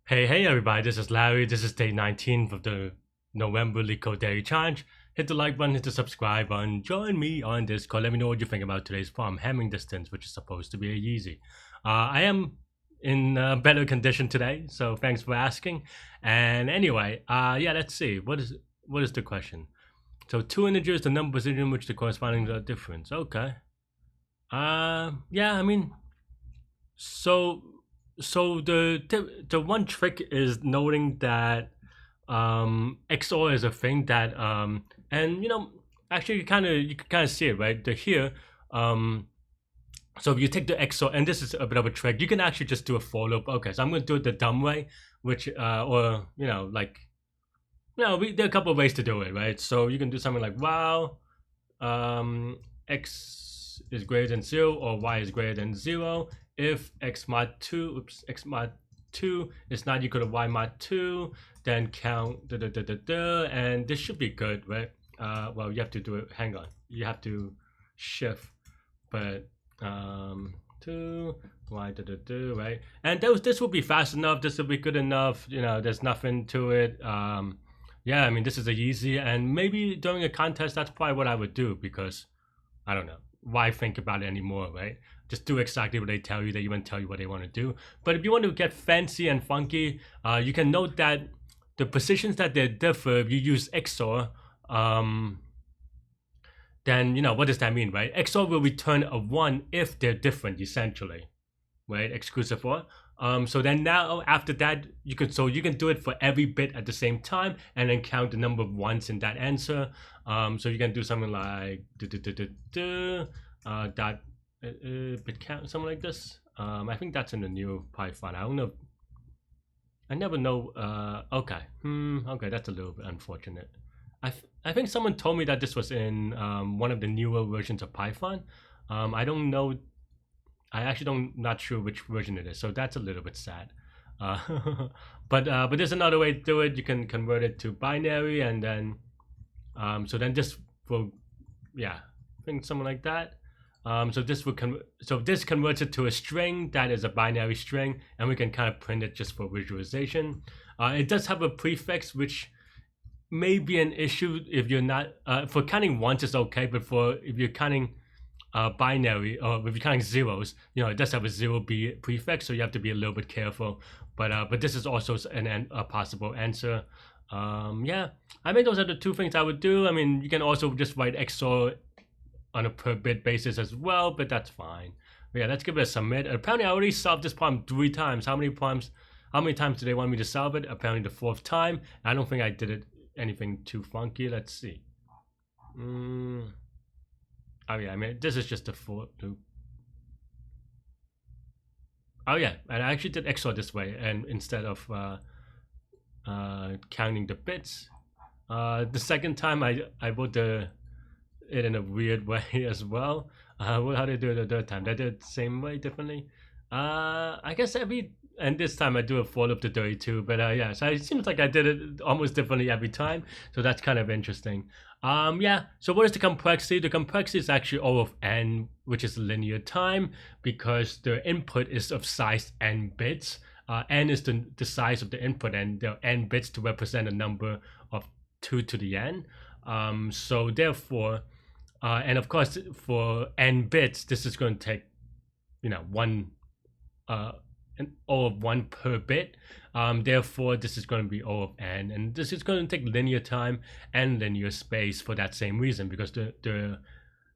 Hey everybody, this is Larry. This is day 19 of the November Leetcode Daily Challenge. Hit the like button, hit the subscribe button, join me on Discord. Let me know what you think about today's problem, hammering distance, which is supposed to be a Yeezy. I am in better condition today, so thanks for asking. And anyway, yeah, let's see. What is the question? So two integers, the number position in which the corresponding difference. Okay. Yeah, I mean, so the one trick is noting that XOR is a thing that and actually you can kind of see it right the here. So if you take the XOR, and this is a bit of a trick, you can actually just do a for loop. Okay, so I'm going to do it the dumb way, which or there are a couple of ways to do it, right? So you can do something like while x is greater than 0 or y is greater than 0 if x mod 2 is not equal to y mod 2, then count and this should be good, right? Well, you have to do it, hang on, you have to shift, but 2 y right? And this will be fast enough, this will be good enough, there's nothing to it. Yeah, I mean, this is a easy, and maybe during a contest that's probably what I would do, because I don't know, why think about it anymore, right? Just do exactly what they tell you. They even tell you what they want to do. But if you want to get fancy and funky, you can note that the positions that they differ, if you use XOR, then what does that mean, right? XOR will return a 1 if they're different, essentially, right? Exclusive or. So then now after that you can do it for every bit at the same time and then count the number of ones in that answer. So you can do something like dot bit count, something like this. I think that's in the new Python. I don't know. I never know. Okay. Okay, that's a little bit unfortunate. I think someone told me that this was in one of the newer versions of Python. I don't know. I actually not sure which version it is, so that's a little bit sad. But there's another way to do it. You can convert it to binary, and then so then just for I think something like that. So this converts it to a string that is a binary string, and we can kind of print it just for visualization. It does have a prefix, which may be an issue if you're not for counting ones is okay, but if you're counting binary, or if you're counting zeros, it does have a 0b prefix, so you have to be a little bit careful. But this is also a possible answer. Yeah, I mean, those are the two things I would do. I mean, you can also just write XOR on a per bit basis as well, but that's fine. But yeah, let's give it a submit. Apparently I already solved this problem 3 times. How many times do they want me to solve it? Apparently the 4th time. I don't think I did it anything too funky. Let's see. Oh yeah, I mean, this is just a for loop. Oh yeah, and I actually did XOR this way, and instead of counting the bits. The second time I wrote it in a weird way as well. How did I do it the third time? Did I do it the same way, differently? I guess and this time I do a for loop to 32, but yeah, so it seems like I did it almost differently every time, so that's kind of interesting. Yeah, so what is the complexity? The complexity is actually O of n, which is linear time, because the input is of size n bits. N is the size of the input, and there are n bits to represent a number of 2 to the n. So therefore, and of course for n bits, this is going to take one an O of 1 per bit. Therefore this is going to be O of n, and this is going to take linear time and linear space for that same reason, because the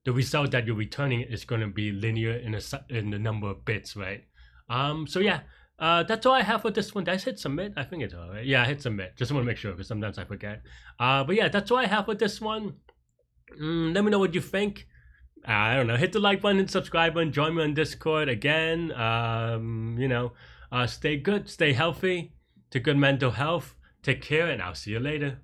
result that you're returning is going to be linear in the number of bits, right? So yeah, that's all I have for this one. Did I hit submit? I think it's all right. Yeah, I hit submit. Just want to make sure, because sometimes I forget. But yeah, that's all I have for this one. Let me know what you think. I don't know. Hit the like button and subscribe button. Join me on Discord again. Stay good, stay healthy, to good mental health. Take care, and I'll see you later.